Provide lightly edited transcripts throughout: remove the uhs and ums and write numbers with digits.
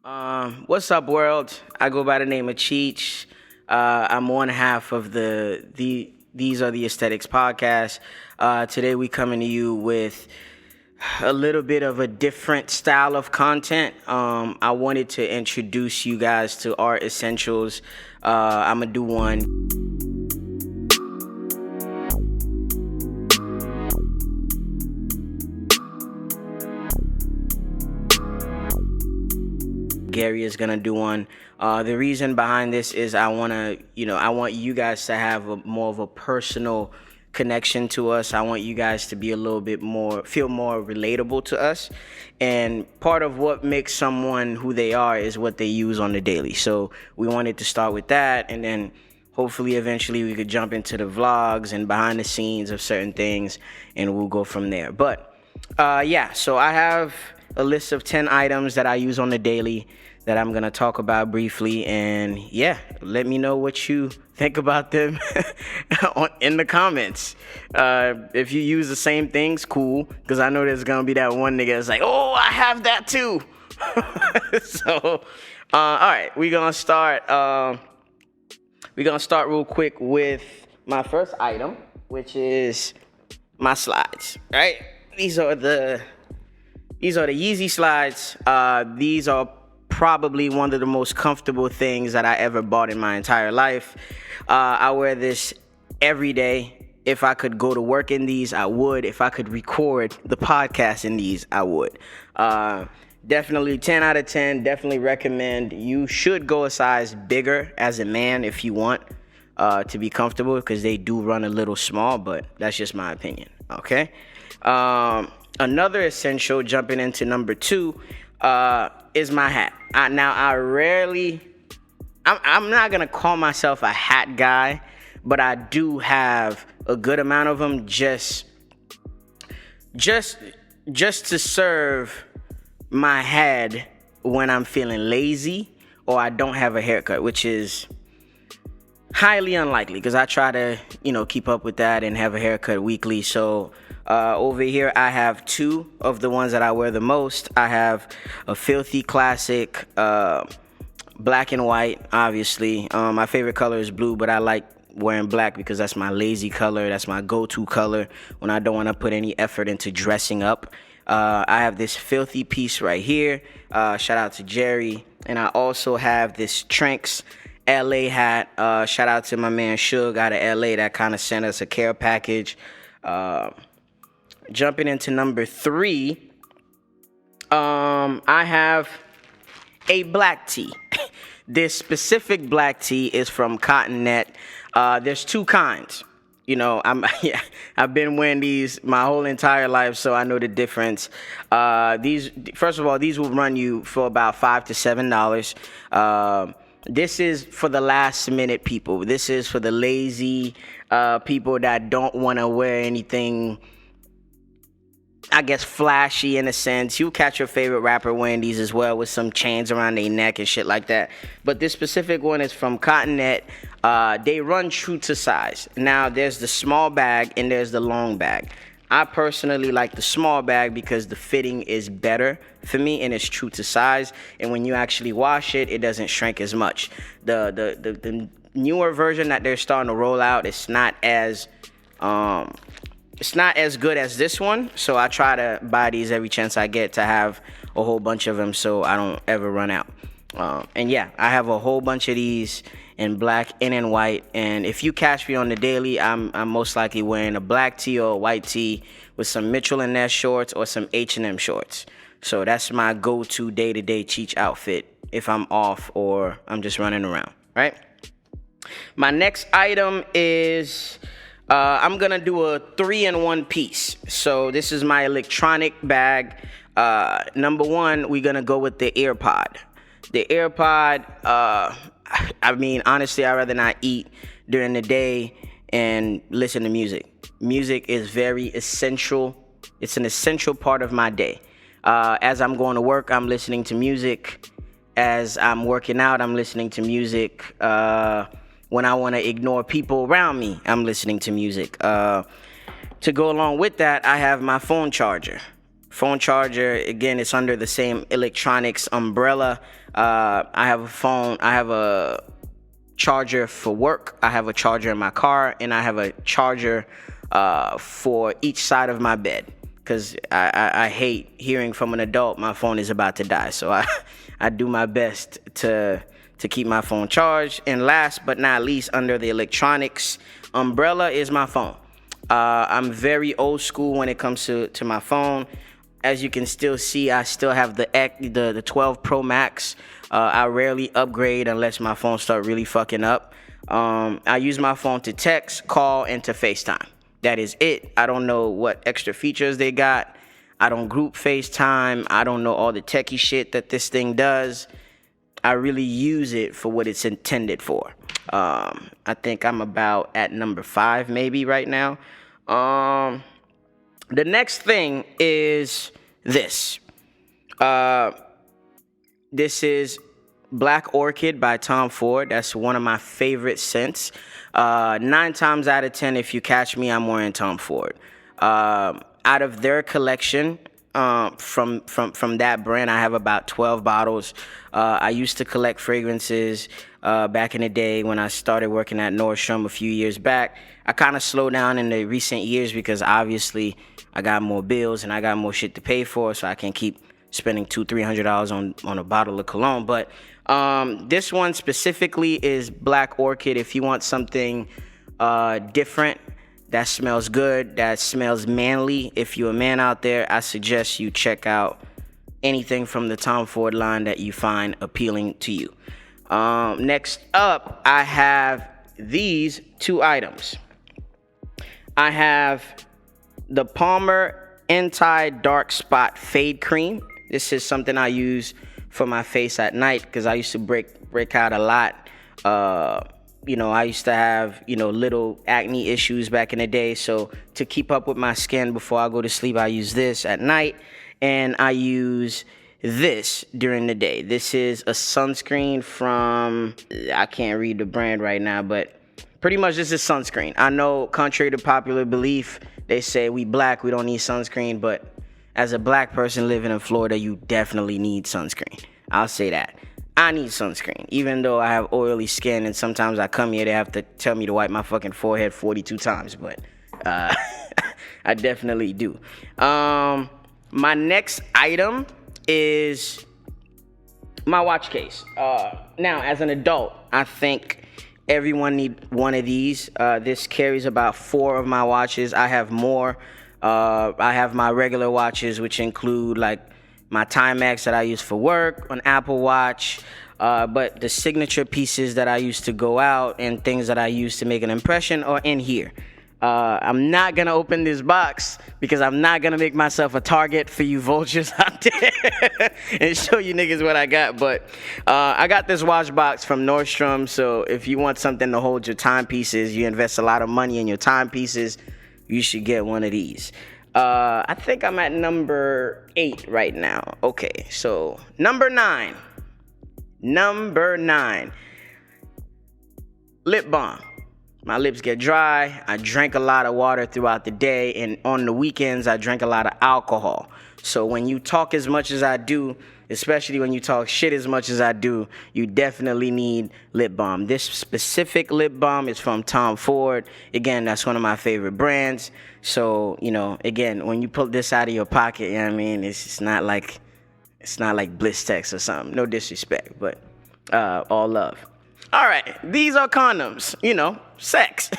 What's up, world? I go by the name of Cheech. I'm one half of the These Are the Aesthetics podcast. Today we coming to you with a little bit of a different style of content. I wanted to introduce you guys to art essentials. I'm gonna do one. Gary is gonna do one. The reason behind this is I want you guys to have more of a personal connection to us. I want you guys to be a little bit more, feel more relatable to us. And part of what makes someone who they are is what they use on the daily. So we wanted to start with that, and then hopefully eventually we could jump into the vlogs and behind the scenes of certain things, and we'll go from there. But so I have a list of 10 items that I use on the daily that I'm gonna talk about briefly, and let me know what you think about them in the comments. If you use the same things, cool, because I know there's gonna be that one nigga that's like, oh, I have that too. So all right, we're gonna start real quick with my first item, which is my slides. Right, these are the Yeezy slides. These are probably one of the most comfortable things that I ever bought in my entire life. I wear this every day. If I could go to work in these, I would. If I could record the podcast in these, I would. Definitely 10 out of 10. Definitely recommend. You should go a size bigger as a man if you want to be comfortable, because they do run a little small, but that's just my opinion. Okay. Another essential, jumping into number 2, is my hat. I'm not gonna call myself a hat guy, but I do have a good amount of them just to serve my head when I'm feeling lazy or I don't have a haircut, which is highly unlikely because I try to, keep up with that and have a haircut weekly. So over here, I have 2 of the ones that I wear the most. I have a filthy classic black and white, obviously. My favorite color is blue, but I like wearing black because that's my lazy color. That's my go-to color when I don't want to put any effort into dressing up. I have this filthy piece right here. Shout out to Jerry. And I also have this Tranks LA hat. Shout out to my man Suge out of LA that kind of sent us a care package. Jumping into number 3, I have a black tee. This specific black tee is from Cotton Net. There's 2 kinds. I've been wearing these my whole entire life, so I know the difference. First of all, these will run you for about $5 to $7. This is for the last minute people. This is for the lazy people that don't want to wear anything, I guess, flashy in a sense. You catch your favorite rapper wearing these as well with some chains around their neck and shit like that. But this specific one is from Cotton Net. They run true to size. Now, there's the small bag and there's the long bag. I personally like the small bag because the fitting is better for me and it's true to size. And when you actually wash it, it doesn't shrink as much. The newer version that they're starting to roll out, it's not as good as this one. So I try to buy these every chance I get to have a whole bunch of them so I don't ever run out. I have a whole bunch of these in black and in white. And if you catch me on the daily, I'm most likely wearing a black tee or a white tee with some Mitchell & Ness shorts or some H&M shorts. So that's my go-to day-to-day Cheech outfit if I'm off or I'm just running around, right? My next item is I'm gonna do a 3-in-1 piece. So this is my electronic bag. Number 1, we're gonna go with the AirPod. The AirPod, honestly, I'd rather not eat during the day and listen to music. Music is very essential. It's an essential part of my day. As I'm going to work, I'm listening to music. As I'm working out, I'm listening to music. When I want to ignore people around me, I'm listening to music. To go along with that, I have my phone charger. Phone charger, again, it's under the same electronics umbrella. I have a phone. I have a charger for work. I have a charger in my car, and I have a charger for each side of my bed. Because I hate hearing from an adult my phone is about to die. So I do my best to keep my phone charged. And last but not least, under the electronics umbrella is my phone. I'm very old school when it comes to my phone. As you can still see, I still have the 12 Pro Max. I rarely upgrade unless my phone start really fucking up. I use my phone to text, call, and to FaceTime. That is it. I don't know what extra features they got. I don't group FaceTime. I don't know all the techie shit that this thing does. I really use it for what it's intended for. I think I'm about at number 5 maybe right now. The next thing is this. This is Black Orchid by Tom Ford. That's one of my favorite scents. 9 times out of 10, if you catch me, I'm wearing Tom Ford. Out of their collection, from that brand, I have about 12 bottles. I used to collect fragrances back in the day when I started working at Nordstrom a few years back. I kind of slowed down in the recent years because obviously I got more bills and I got more shit to pay for, so I can't keep spending $200-$300 on a bottle of cologne. But this one specifically is Black Orchid. If you want something different, that smells good, that smells manly. If you're a man out there, I suggest you check out anything from the Tom Ford line that you find appealing to you. Next up, I have these 2 items. I have the Palmer Anti-Dark Spot Fade Cream. This is something I use for my face at night because I used to break out a lot. I used to have, little acne issues back in the day. So to keep up with my skin before I go to sleep, I use this at night. And I use this during the day. This is a sunscreen from, I can't read the brand right now, but pretty much this is sunscreen. I know, contrary to popular belief, they say we black, we don't need sunscreen. But as a black person living in Florida, you definitely need sunscreen. I'll say that. I need sunscreen, even though I have oily skin, and sometimes I come here, they have to tell me to wipe my fucking forehead 42 times, but I definitely do. My next item is my watch case. Now, as an adult, I think everyone need one of these. This carries about 4 of my watches. I have more. I have my regular watches, which include like my Timex that I use for work, an Apple Watch, but the signature pieces that I use to go out and things that I use to make an impression are in here. I'm not gonna open this box because I'm not gonna make myself a target for you vultures out there and show you niggas what I got. But I got this watch box from Nordstrom, so if you want something to hold your timepieces, you invest a lot of money in your timepieces, you should get one of these. I think I'm at number 8 right now. Okay, so number 9. Lip balm. My lips get dry. I drank a lot of water throughout the day, and on the weekends, I drank a lot of alcohol. So when you talk as much as I do, especially when you talk shit as much as I do, you definitely need lip balm. This specific lip balm is from Tom Ford. Again, that's one of my favorite brands. So, again, when you pull this out of your pocket, you know what I mean? It's not like Blistex or something. No disrespect, but all love. All right, these are condoms, sex,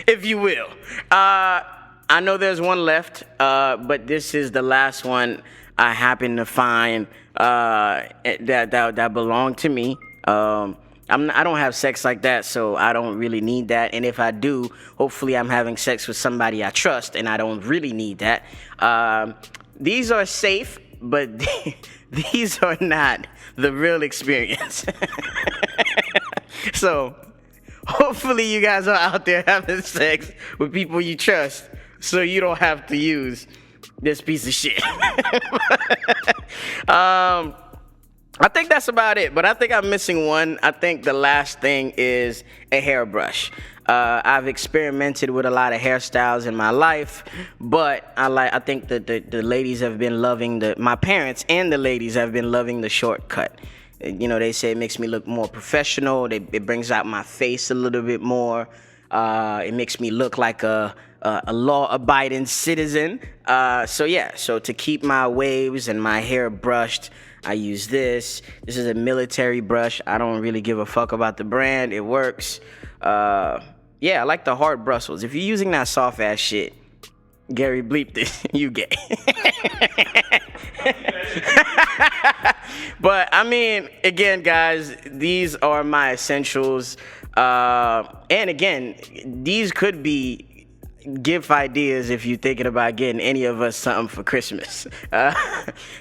if you will. I know there's one left, but this is the last one I happen to find that belonged to me. I don't have sex like that, so I don't really need that. And if I do, hopefully I'm having sex with somebody I trust, and I don't really need that. These are safe, but these are not the real experience. So hopefully you guys are out there having sex with people you trust, so you don't have to use this piece of shit. I think that's about it, but I think I'm missing one. I think the last thing is a hairbrush. I've experimented with a lot of hairstyles in my life, but I think that the ladies have been loving my parents and the ladies have been loving the shortcut. You know, they say it makes me look more professional. It brings out my face a little bit more. It makes me look like a law-abiding citizen. So to keep my waves and my hair brushed, I use this. This is a military brush. I don't really give a fuck about the brand. It works. I like the hard bristles. If you're using that soft ass shit, Gary, bleep this. You gay. But I mean, again, guys, these are my essentials. And again, these could be gift ideas if you're thinking about getting any of us something for Christmas.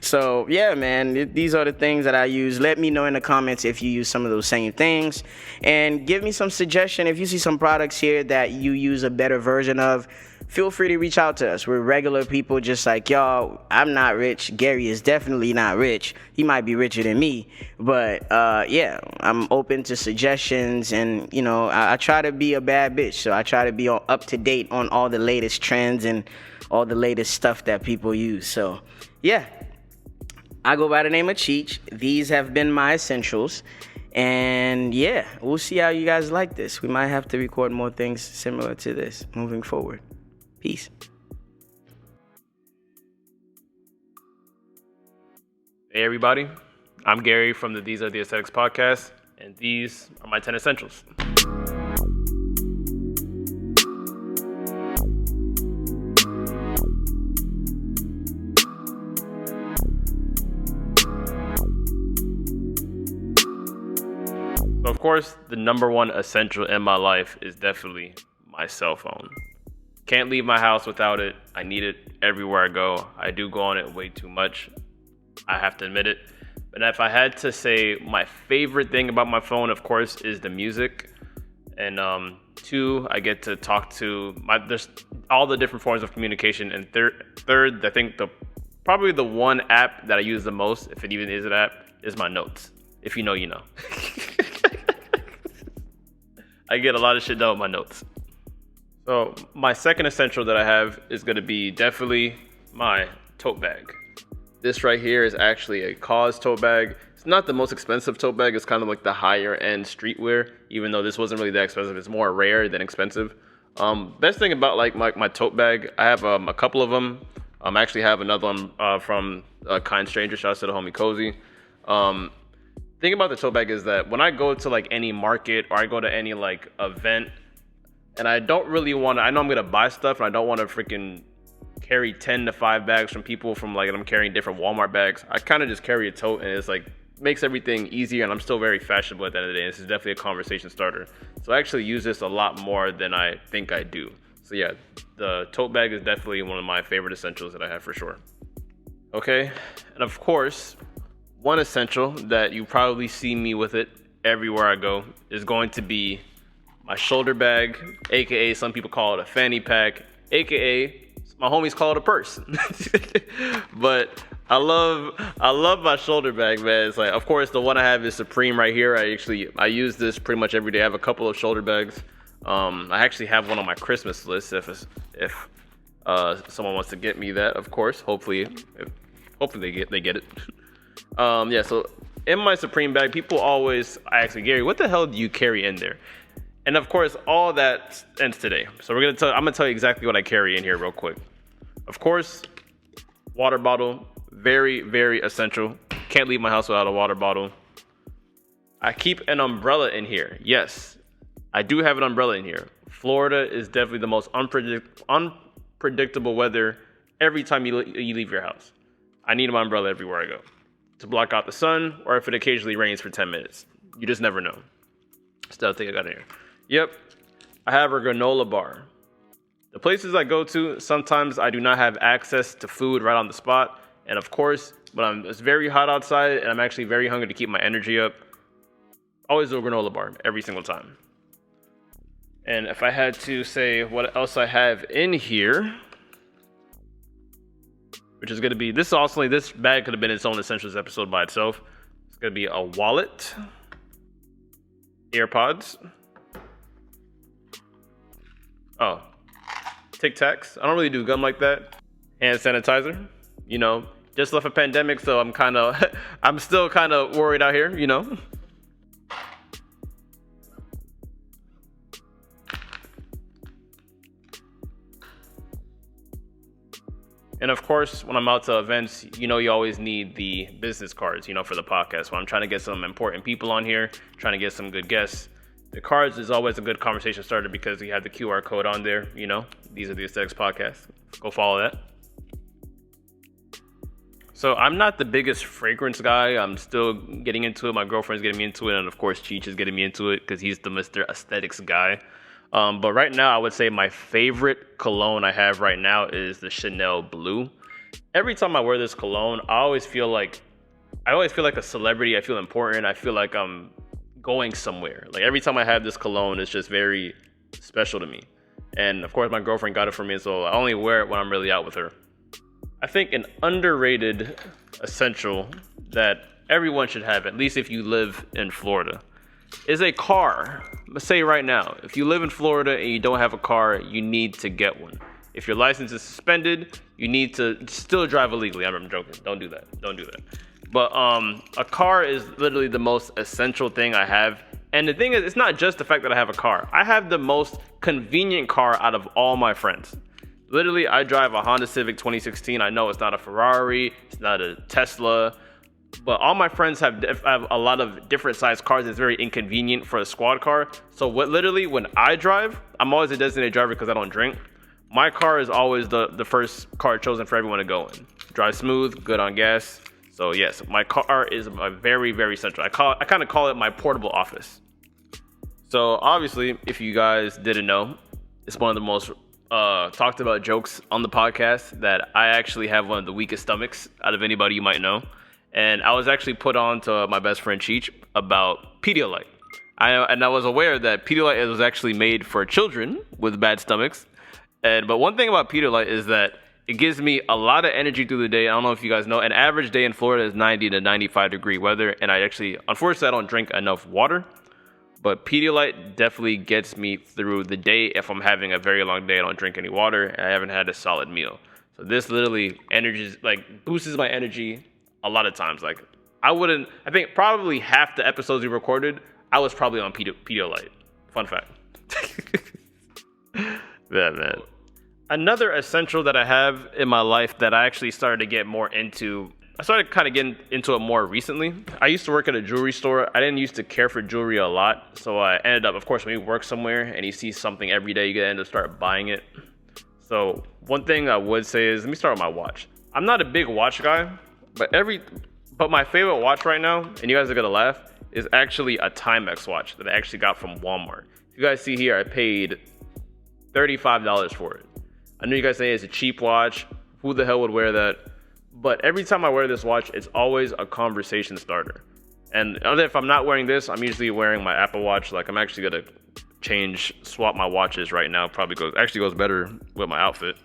So yeah, man, these are the things that I use. Let me know in the comments if you use some of those same things, and give me some suggestion if you see some products here that you use a better version of. Feel free to reach out to us. We're regular people just like y'all. I'm not rich. Gary is definitely not rich. He might be richer than me, but I'm open to suggestions, and you know, I try to be a bad bitch, so I try to be up to date on all the latest trends and all the latest stuff that people use. So yeah, I go by the name of Cheech. These have been my essentials, and yeah, we'll see how you guys like this. We might have to record more things similar to this moving forward. Peace. Hey everybody, I'm Gary from the These Are the Aesthetics podcast, and these are my 10 essentials. So of course, the number one essential in my life is definitely my cell phone. Can't leave my house without it. I need it everywhere I go. I do go on it way too much. I have to admit it. But if I had to say my favorite thing about my phone, of course, is the music. And two, I get to talk to there's all the different forms of communication. And third, I think probably the one app that I use the most, if it even is an app, is my notes. If you know, you know. I get a lot of shit done with my notes. So my second essential that I have is going to be definitely my tote bag. This right here is actually a Cause tote bag. It's not the most expensive tote bag. It's kind of like the higher end streetwear, even though this wasn't really that expensive. It's more rare than expensive. Best thing about like my tote bag, I have a couple of them. I actually have another one from a Kind Stranger. Shout out to the homie Cozy. Thing about the tote bag is that when I go to like any market or I go to any like event, and I don't really want to, I know I'm going to buy stuff and I don't want to freaking carry 10 to 5 bags from people from like, and I'm carrying different Walmart bags. I kind of just carry a tote, and it's like, makes everything easier, and I'm still very fashionable at the end of the day. This is definitely a conversation starter. So I actually use this a lot more than I think I do. So yeah, the tote bag is definitely one of my favorite essentials that I have for sure. Okay, and of course, one essential that you probably see me with it everywhere I go is going to be my shoulder bag, aka some people call it a fanny pack, aka my homies call it a purse. But I love my shoulder bag, man. It's like, of course, the one I have is Supreme right here. I use this pretty much every day. I have a couple of shoulder bags. I actually have one on my Christmas list if someone wants to get me that, of course. Hopefully they get it. So in my Supreme bag, people always ask me, Gary, what the hell do you carry in there? And of course, all that ends today. So I'm gonna tell you exactly what I carry in here real quick. Of course, water bottle, very, very essential. Can't leave my house without a water bottle. I keep an umbrella in here. Yes, I do have an umbrella in here. Florida is definitely the most unpredictable weather every time you leave your house. I need my umbrella everywhere I go to block out the sun, or if it occasionally rains for 10 minutes. You just never know. Still think I got in here. Yep, I have a granola bar. The places I go to, sometimes I do not have access to food right on the spot. And of course, when it's very hot outside and I'm actually very hungry to keep my energy up, always do a granola bar every single time. And if I had to say what else I have in here, which is going to be, this bag could have been its own essentials episode by itself. It's going to be a wallet, AirPods, Oh, Tic Tacs. I don't really do gum like that. Hand sanitizer. You know, just left a pandemic, so I'm still kind of worried out here, you know. And of course, when I'm out to events, you know, you always need the business cards, you know, for the podcast. When I'm trying to get some important people on here, trying to get some good guests, the cards is always a good conversation starter because you have the QR code on there, you know. These are the Aesthetics Podcast. Go follow that. So I'm not the biggest fragrance guy. I'm still getting into it. My girlfriend's getting me into it. And of course, Cheech is getting me into it because he's the Mr. Aesthetics guy. But right now, I would say my favorite cologne I have right now is the Chanel Blue. Every time I wear this cologne, I always feel like a celebrity. I feel important. I feel like I'm going somewhere. Like every time I have this cologne, it's just very special to me. And of course, my girlfriend got it for me, so I only wear it when I'm really out with her. I think an underrated essential that everyone should have, at least if you live in Florida, is a car. Let's say right now, if you live in Florida and you don't have a car, you need to get one. If your license is suspended, you need to still drive illegally. I'm joking. Don't do that. But a car is literally the most essential thing I have. And the thing is, it's not just the fact that I have a car. I have the most convenient car out of all my friends. Literally, I drive a Honda Civic 2016. I know it's not a Ferrari, it's not a Tesla, but all my friends have a lot of different sized cars. It's very inconvenient for a squad car. So when I drive, I'm always a designated driver because I don't drink. My car is always the first car chosen for everyone to go in. Drive smooth, good on gas. So yes, my car is a very, very central. I kind of call it my portable office. So obviously, if you guys didn't know, it's one of the most talked about jokes on the podcast that I actually have one of the weakest stomachs out of anybody you might know. And I was actually put on to my best friend Cheech about Pedialyte. I was aware that Pedialyte was actually made for children with bad stomachs. But one thing about Pedialyte is that it gives me a lot of energy through the day. I don't know if you guys know, an average day in Florida is 90 to 95 degree weather. And unfortunately, I don't drink enough water. But Pedialyte definitely gets me through the day. If I'm having a very long day, I don't drink any water, and I haven't had a solid meal. So this literally boosts my energy a lot of times. I think probably half the episodes we recorded, I was probably on Pedialyte. Fun fact. Yeah, man. Another essential that I have in my life that I actually started to get more into, I started kind of getting into it more recently. I used to work at a jewelry store. I didn't used to care for jewelry a lot. So I ended up, of course, when you work somewhere and you see something every day, you end up start buying it. So one thing I would say is, let me start with my watch. I'm not a big watch guy, but my favorite watch right now, and you guys are gonna laugh, is actually a Timex watch that I actually got from Walmart. If you guys see here, I paid $35 for it. I know you guys say it's a cheap watch. Who the hell would wear that? But every time I wear this watch, it's always a conversation starter. And if I'm not wearing this, I'm usually wearing my Apple Watch. I'm actually gonna swap my watches right now. Actually goes better with my outfit.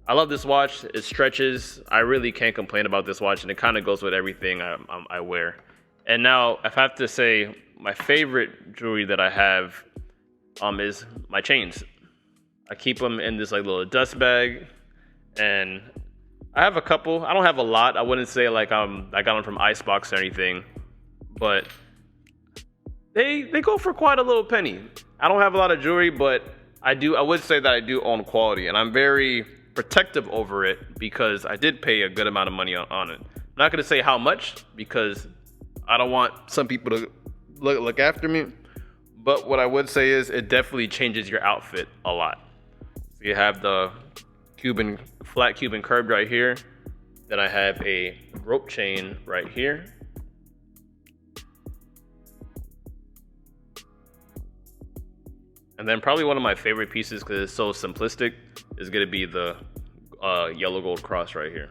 I love this watch. It stretches. I really can't complain about this watch, and it kind of goes with everything I wear. And now, if I have to say, my favorite jewelry that I have is my chains. I keep them in this little dust bag, and I have a couple. I don't have a lot. I wouldn't say I got them from Icebox or anything, but they go for quite a little penny. I don't have a lot of jewelry, but I would say that I do own quality, and I'm very protective over it because I did pay a good amount of money on it. I'm not gonna say how much because I don't want some people to look after me, but what I would say is it definitely changes your outfit a lot. So you have the flat Cuban curved right here. Then I have a rope chain right here. And then probably one of my favorite pieces, because it's so simplistic, is going to be the yellow gold cross right here.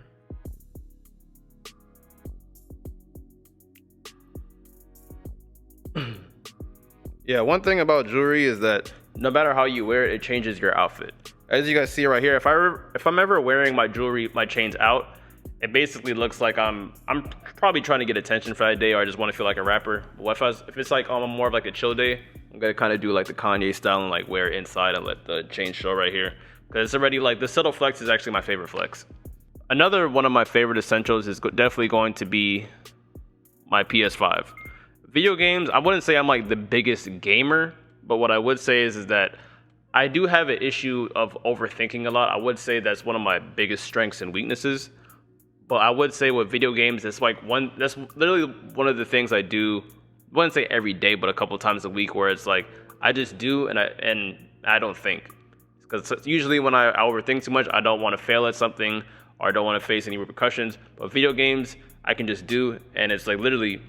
Yeah, one thing about jewelry is that no matter how you wear it, it changes your outfit. As you guys see right here, if I'm ever wearing my jewelry, my chains out, it basically looks like I'm probably trying to get attention for that day, or I just want to feel like a rapper. But if it's like on more of like a chill day, I'm gonna kind of do like the Kanye style and like wear it inside and let the chain show right here, because it's already like the subtle flex is actually my favorite flex. Another one of my favorite essentials is definitely going to be my PS5. Video games, I wouldn't say I'm like the biggest gamer, but what I would say is that I do have an issue of overthinking a lot. I would say that's one of my biggest strengths and weaknesses. But I would say with video games, that's literally one of the things I do. I wouldn't say every day, but a couple times a week, where it's like I just do and I don't think. Because usually when I overthink too much, I don't want to fail at something, or I don't want to face any repercussions. But video games, I can just do, and it's like literally,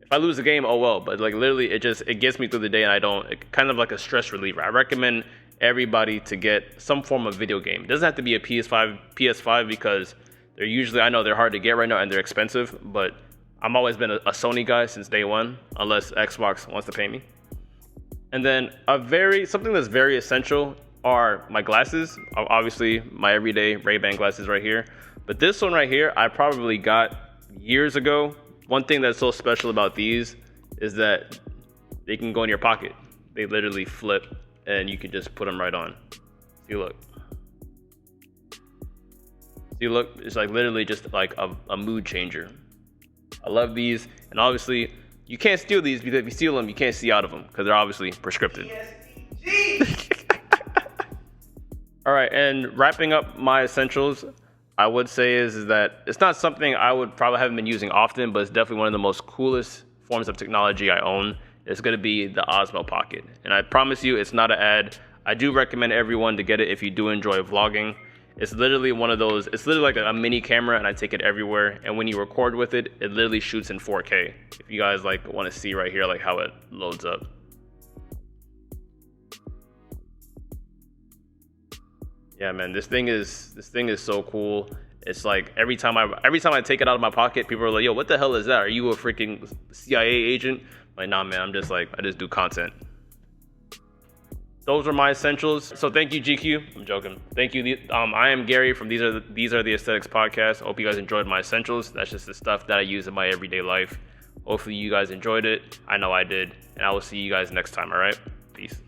if I lose the game, oh well. But like literally, it gets me through the day, and kind of like a stress reliever. I recommend everybody to get some form of video game. It doesn't have to be a PS5 because they're usually, I know they're hard to get right now and they're expensive, but I'm always been a Sony guy since day one, unless Xbox wants to pay me. And then something that's very essential are my glasses. Obviously, my everyday Ray-Ban glasses right here. But this one right here, I probably got years ago. One thing that's so special about these is that they can go in your pocket. They literally flip, and you can just put them right on. See, look. See, look, it's like literally just like a mood changer. I love these, and obviously you can't steal these, because if you steal them, you can't see out of them because they're obviously prescriptive. All right, and wrapping up my essentials, I would say is that it's not something I would probably haven't been using often, but it's definitely one of the most coolest forms of technology I own. It's going to be the Osmo Pocket, and I promise you, it's not an ad. I do recommend everyone to get it if you do enjoy vlogging. It's literally one of those, it's literally like a mini camera, and I take it everywhere. And when you record with it, it literally shoots in 4K. If you guys like want to see right here, like how it loads up. Yeah, man, this thing is so cool. It's like every time I take it out of my pocket, people are like, "Yo, what the hell is that? Are you a freaking CIA agent?" I'm like, nah, man, I just do content. Those are my essentials. So thank you, GQ. I'm joking. Thank you. I am Gary from These Are the Aesthetics podcast. I hope you guys enjoyed my essentials. That's just the stuff that I use in my everyday life. Hopefully you guys enjoyed it. I know I did. And I will see you guys next time, all right? Peace.